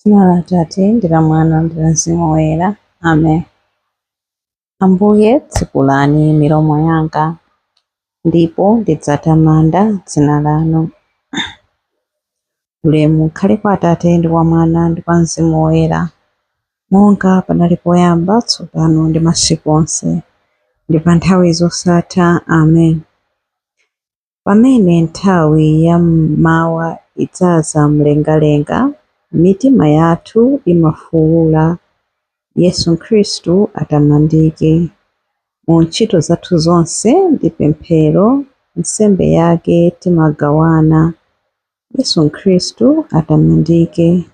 Dzina la Tate ndi la Mwana ndi la Mzimu Woyera. Amen. Ambuye tsekulani milomo yanga, ndipo ndidzatamanda dzina lanu. Ulemu ukhale kwa Atate ndi kwa Mwana ndi kwa Mzimu Woyera, monga panali poyamba, tsopano ndi masiku onse, ndi pa nthawi zosatha. Amen. Pamene nthawi ya mmawa idzaza mlengalenga, mitima yathu imafuwula, Yesu Khristu atamandike. Mu ntchito zathu zonse ndi pemphero, nsembe yake timagawana, Yesu Khristu atamandike.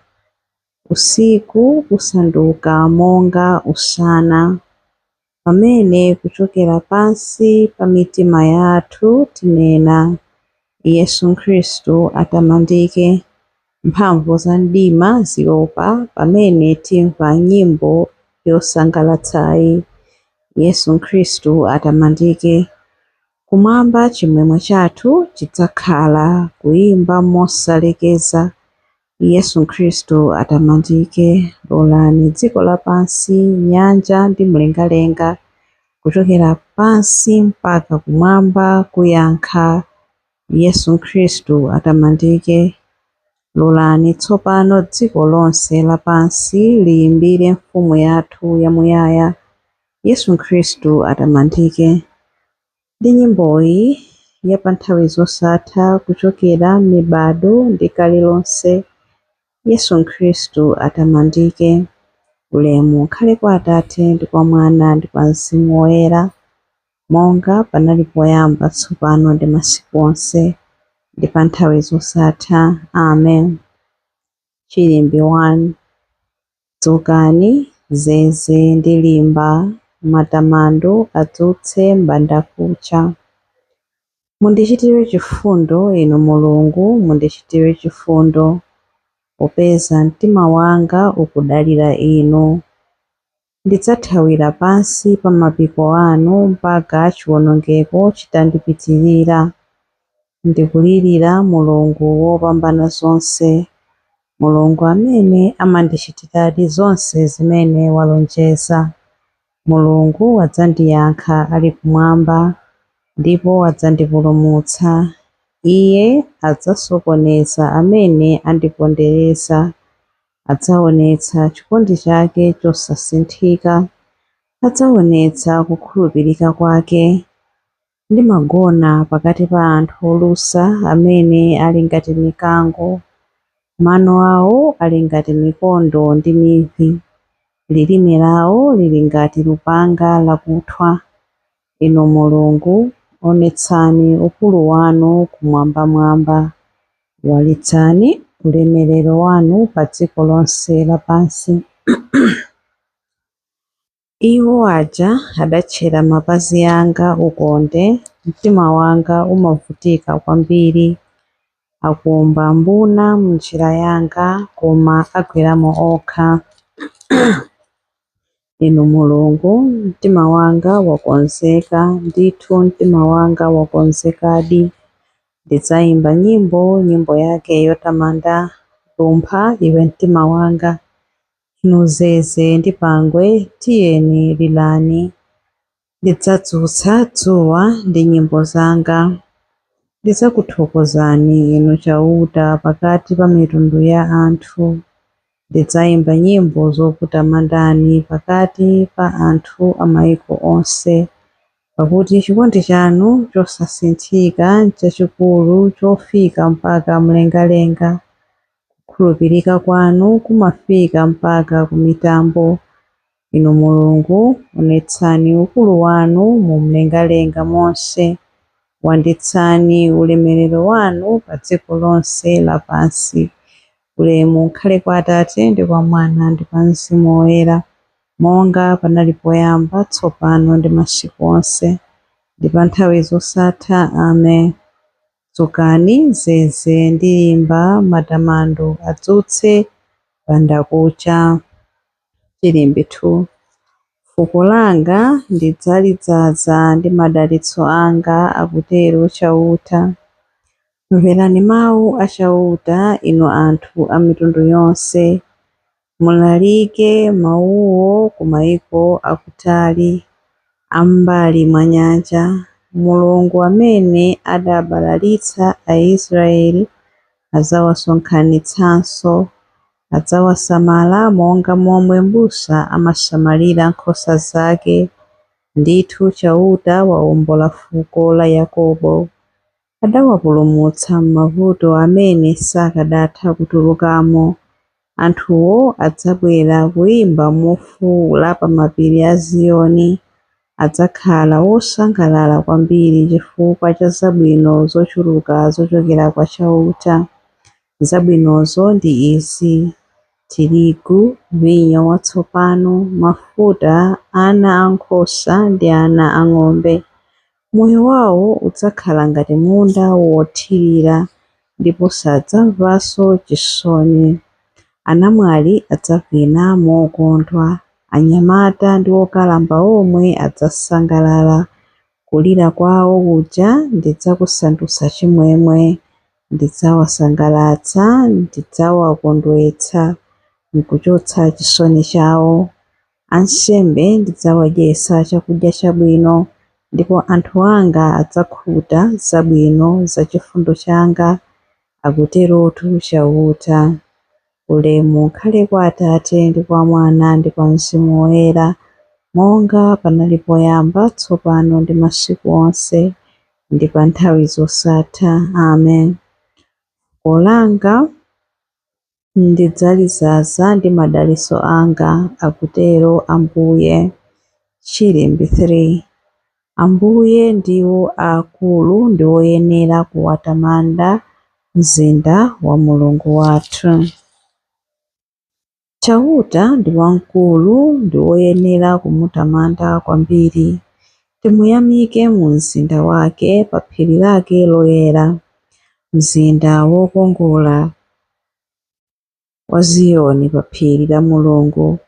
Usiku usanduka monga usana, pamene kuchokera pansi pa mitima yathu tinena, Yesu Khristu atamandike. Mphamvu za mdima zilopa pamene timva nyimbo yosangalatsayi, Yesu Khristu atamandike. Kumwamba chimwemwe chathu chidzakhala kuyimba mosalekeza, Yesu Khristu atamandike. Lolani dziko lapansi, nyanja ndi mlengalenga, kuchokera pansi mpaka kumwamba kuyankha, Yesu Khristu atamandike. Lolani tsopano dziko lonse lapansi liyimbire mfumu yathu yamuyaya, Yesu Khristu atamandike. Ndi nyimboyi ya pa nthawi zosatha kuchokera mibado ndi kale lonse, Yesu Khristu atamandike. Ulemu ukhale kwa Atate ndi kwa Mwana ndi kwa Mzimu Woyera, monga panali poyamba, tsopano ndi masiku onse, ndi pa nthawi zosatha. Amen. Chilimbi 1. Dzukani, zeze ndi limba, matamando adzutse m'bandakucha. Mundichitire chifundo, inu Mulungu, mundichitire chifundo, popeza mtima wanga ukudalira inu. Ndidzathawira pansi pa mapiko anu mpaka chiwonongeko chitandipitirira. Ndikulirira Mulungu wopambana zonse, Mulungu amene amandichitiradi zonse zimene walonjeza. Mulungu adzandiyankha ali kumwamba, ndipo adzandipulumutsa. Iye adzasokoneza amene andipondereza, adzaonetsa chikondi chake chosasinthika, adzaonetsa kukhulupirika kwake. Ndimagona pakati pa anthu olusa amene ali ngati mikango, mano awo ali ngati mikondo ndi mivi, lilime lawo lili ngati lupanga lakuthwa. Inu Mulungu, onetsani ukulu wanu kumwambamwamba, walitsani ulemerero wanu pa dziko lonse lapansi. Iwo aja adatchera mapazi anga ukonde, mtima wanga umavutika kwambiri. Akumba mbuna m'njira yanga, koma agweramo okha. Inu Mulungu, mtima wanga wakonzeka, ndithu mtima wanga wakonzekadi. Ndidzayimba nyimbo yake yotamanda. Lumpha iwe mtima wanga, inu zeze ndi pangwe, tiyeni lilani. Ndidzadzutsa dzuwa ndi nyimbo zanga. Ndidzakuthokozani inu chauta pakati pa mitundu ya anthu. Ndidzayimba nyimbo zokutamandani pakati pa anthu a mayiko onse, pakuti chikondi chanu chosasinthika n'chachikulu chofika mpaka mlengalenga. Kukhulupirika kwanu kumafika mpaka ku mitambo. Inu Mulungu, onetsani ukulu wanu mu mlengalenga monse. Wanditsani ulemerero wanu pa dziko lonse lapansi. Ulemu ukhale kwa Atate ndi kwa Mwana ndi kwa Mzimu Woyera, monga panali poyamba, tsopano ndi masiku onse, ndi pa nthawi zosatha. Amen. Dzukani, zeze ndi limba, matamando adzutse m'bandakucha. Chilimbi 2. Fuko langa ndidzalidzaza ndi madalitso anga, akutero chauta. Mverani mawu a chauta, inu anthu a mitundu yonse. mulalike mawuwo ku mayiko akutali ambali mwa nyanja. Mulungu amene adabalalitsa Aisraeli adzawasonkhanitsanso, adzawasamala monga momwe m'busa amasamalira nkhosa zake. Ndithu chauta wawombola fuko la Yakobo, adawapulumutsa m'mavuto amene sakadatha kutulukamo. Anthuwo adzabwera kuyimba mofuwula pa mapiri a Ziyoni, adzakhala wosangalala kwambiri chifukwa cha zabwino zochuluka zochokera kwa chauta. Zabwinozo ndi izi: tirigu, vinyo watsopano, mafuta, ana ankhosa ndi ana ang'ombe. Moyo wawo udzakhala ngati munda wothirira, ndipo sadzamvanso chisoni. Anamwali adzavina mokondwa, anyamata ndi okalamba omwe adzasangalala. Kulira kwawo kuja ndidzakusandutsa chimwemwe, ndidzawasangalatsa, ndidzawakondwetsa nkuchotsa chisoni chawo. Ansembe ndidzawadyetsa chakudya chabwino, ndipo anthu anga adzakhuta zabwino za chifundo changa, akuterotu chauta. Ulemu ukhale kwa Atate ndi kwa Mwana ndi kwa Mzimu Woyera, monga panali poyamba, tsopano ndi masiku onse, ndi pa nthawi zosatha. Amen. Fuko langa ndidzalizaza ndi madalitso anga, akutero Ambuye. Chilimbi 3. Ambuye ndiwo akulu ndi woyenera kuwatamanda, mzinda wa Mulungu wathu. Chauta ndi wamkulu ndi woyenera kumutamanda kwambiri. Timuyamike mu mzinda wake, pa phiri lake loyera, mzinda wokongola wa Ziyoni, pa phiri la Mulungu,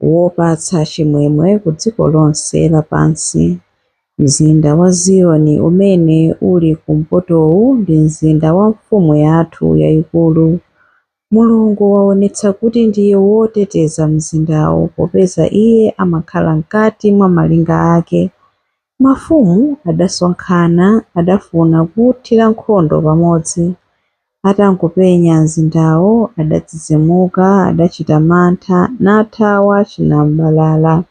wopatsa chimwemwe ku dziko lonse lapansi. Mzinda wa Ziyoni umene uli kumpotowu ndi mzinda wa mfumu yathu yayikulu. Mulungu waonetsa kuti ndiye woteteza mzindawo, popeza iye amakhala mkati mwa malinga ake. Mafumu adasonkhana, adafuna kuwuthira nkhondo pamodzi. Atangopenya mzindawo, adadzidzimuka, adachita mantha, nathawa chinambalala.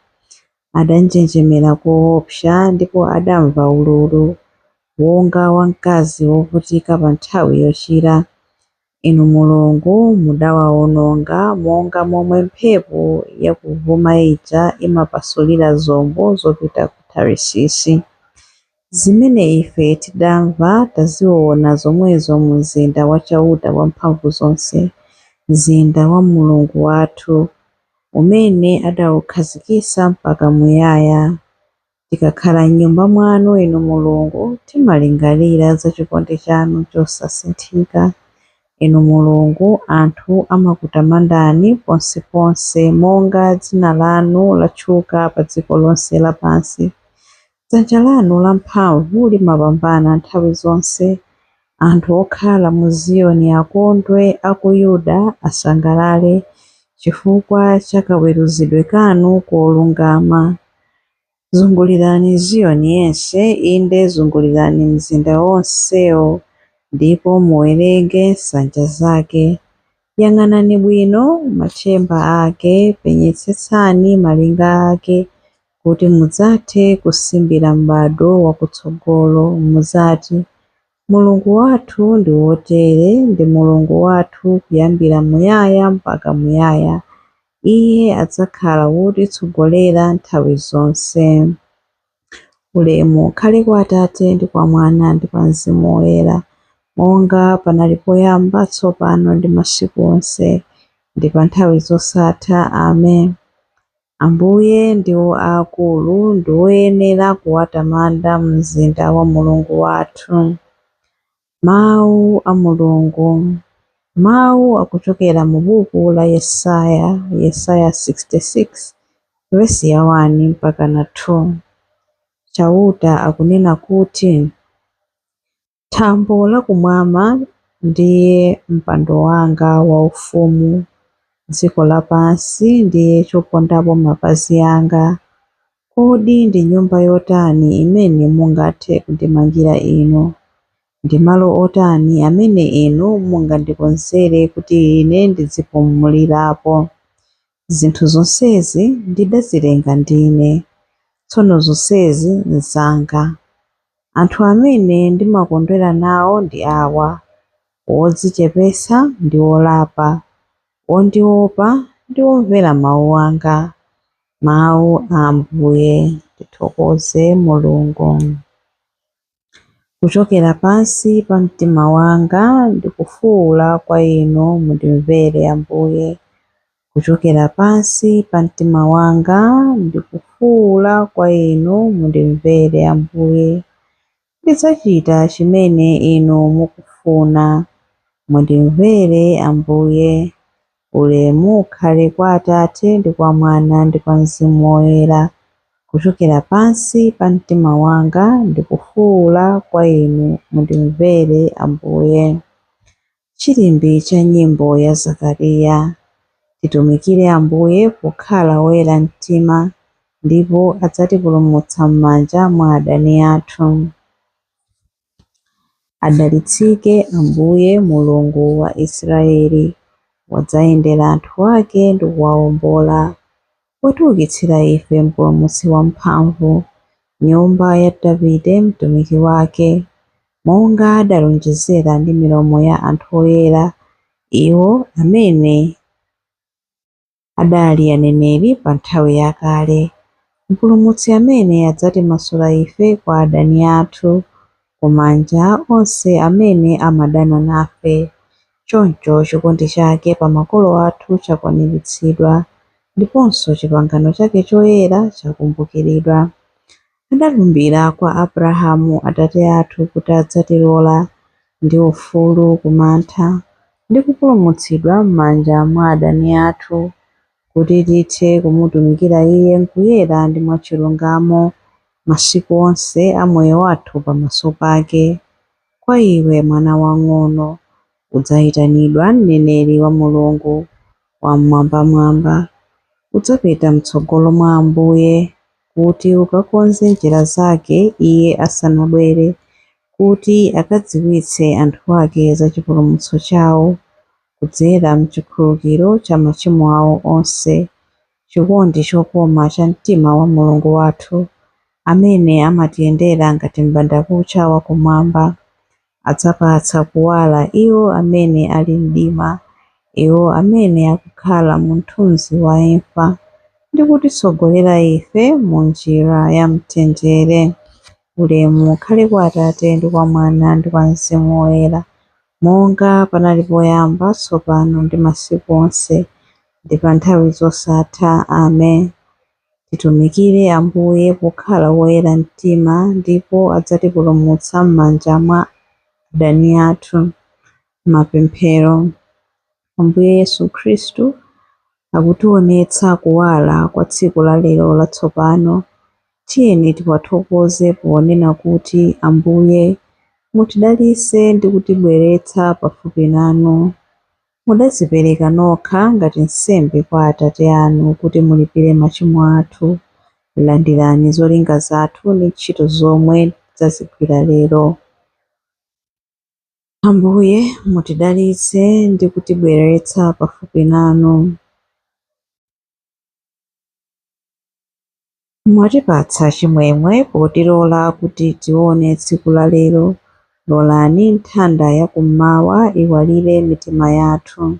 Adanjenjemera koopsa, ndipo adamva ululu wonga wa mkazi wovutika pa nthawi yochira. Inu Mulungu mudawawononga monga momwe mphepo yakuvuma ija imapasulira zombo zopita ku Tarisisi. Zimene ife tidamva taziona zomwezo mu mzinda wa chauta wamphamvu zonse, mzinda wa Mulungu wathu, umene adawukhazikitsa mpaka muyaya. Tikakhala m'nyumba mwanu inu Mulungu, timalingalira za chikondi chanu chosasinthika. Inu Mulungu, anthu amakutamandani ponseponse, monga dzina lanu latchuka pa dziko lonse lapansi. Dzanja lanu lamphamvu limapambana nthawi zonse. Anthu okhala mu Ziyoni akondwe, a ku Yuda asangalale, chifukwa cha kaweruzidwe kanu kolungama. Zungulirani Ziyoni yense, inde zungulirani mzinda wonsewo, ndipo muwerenge nsanja zake. Yang'anani bwino machemba ake, penyetsetsani malinga ake, kuti mudzathe kusimbira m'bado wakutsogolo. Mudzati, Mulungu wathu ndi wotere, ndi Mulungu wathu kuyambira muyaya mpaka muyaya. Iye adzakhala wotitsogolera nthawi zonse. Ulemu ukhale kwa Atate ndi kwa Mwana ndi kwa Mzimu Woyera, monga panali poyamba, tsopano ndi masiku onse, ndi pa nthawi zosatha. Amen. Ambuye ndiwo akulu ndi woyenera kuwatamanda mzinda wa Mulungu wathu. Mawu a Mulungu. Mawu akuchokera mu buku la Yesaya 66 vesi ya 1 mpaka na 2. Chauta akunena kuti, thambo lakumwamba ndiye mpando wanga waufumu, dziko lapansi ndiye chopondapo mapazi anga. Kodi ndi nyumba yotani imene mungathe kundimangira inu? Ndi malo otani amene inu mungandikonzere kuti ine ndizipumulirapo? Zinthu zonsezi ndidazilenga ndine, tsono zonsezi nzanga. Anthu amene ndimakondwera nawo ndi awa: wodzichepesa ndi wolapa, wondiopa ndi womvera mawu anga. Mawu a Ambuye. Tithokoze Mulungu. Kuchokera pansi pa mtima wanga ndikufuwula kwa inu, mundimvere Ambuye. Kuchokera pansi pa mtima wanga ndikufuwula kwa inu, mundimvere Ambuye. Ndidzachita chimene inu mukufuna, mundimvere Ambuye. Ulemu ukhale kwa Atate ndi kwa Mwana ndi kwa Mzimu Woyera. Kuchokera pansi pa mtima wanga ndikufuwula kwa inu, mundimvere Ambuye. Chilimbi cha nyimbo ya Zakariya. Titumikire Ambuye pokhala woyera mtima, ndipo adzatipulumutsa m'manja mwa adani athu. Adalitsike Ambuye Mulungu wa Israeli, wadzayendera anthu ake ndi kuwawombola. Watiukitsira ife mpulumutsi wamphamvu, nyumba ya Davide mtumiki wake, monga adalonjezera ndi milomo ya anthu oyera, iwo amene adali aneneri pa nthawi yakale. Mpulumutsi amene adzatimasula ife kwa adani athu, kumanja onse amene amadana nafe. Choncho chikondi chake pa makolo athu chakwaniritsidwa, ndiponso pangano chake choyera chakumbukiridwa. Adalumbira kwa Abrahamu atate athu kuti adzatilola ndi ufulu kumantha ndi kupulumutsidwa m'manja mwa adani athu, kuti tithe kumutumikira Iye mkuyera ndi mwachilungamo masiku onse a moyo wathu pamaso pake. Kwa iwe mwana wang'ono, udzayitanidwa mneneri wa Mulungu wamwambamwamba. Udzapita m'tsogolo mwa Ambuye kuti ukakonze njira zake Iye asanabwere, kuti akadziwitse anthu ake za chipulumutso chawo kudzera m'chikhululukiro cha machimo awo onse. Chikondi chokoma cha mtima wa Mulungu wathu, amene amatiyendera ngati m'bandakucha wakumwamba, adzapatsa kuwala iwo amene ali mdima, iwo amene akukhala mu mthunzi wa imfa, ndi kutitsogolera ife mu njira ya mtendere. Ulemu ukhale kwa Atate ndi kwa Mwana ndi kwa Mzimu Woyera, monga panali poyamba, tsopano ndi masiku onse, ndi pa nthawi zosatha. Amen. Titumikire Ambuye pokhala woyera mtima, ndipo adzatipulumutsa m'manja mwa adani athu. Mapemphero. Ambuye Yesu Khristu akutionetsa kuwala kwa tsiku la lero latsopano. Tiyeni tiwathokoze ponena kuti Ambuye mutidalitse ndi kutibweretsa pafupi nanu. Mudadzipereka nokha ngati nsembe kwa Atate anu kuti mulipire machimo athu. Landirani zolinga zathu ndi ntchito zomwe tidzazigwira lero. Ambuye mutidalitse ndi kutibweretsa pafupi nanu. Mwatipatsa chimwemwe potilola kuti tione tsiku la lero. Lolani nthanda ya kummawa iwalire mitima yathu.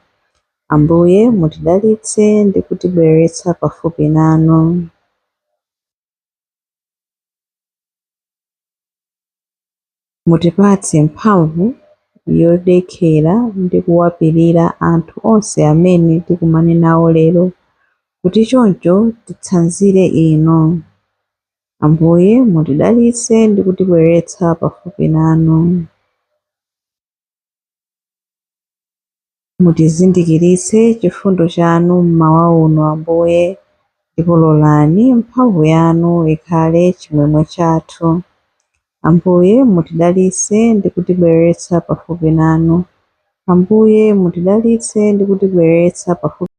Ambuye mutidalitse ndi kutibweretsa pafupi nanu. Mutipatse mphamvu yodekera ndi kuwapirira anthu onse amene tikumane nawo lero, kuti choncho titsanzire inu. Ambuye mutidalitse ndi kutibweretsa pafupi nanu. Mutizindikiritse chifundo chanu mmawa uno Ambuye, ndipo lolani mphamvu yanu ikhale chimwemwe chathu. Ambuye mutidalitse ndi kutibweretsa pafupi nanu. Ambuye mutidalitse ndi kutibweretsa pafupi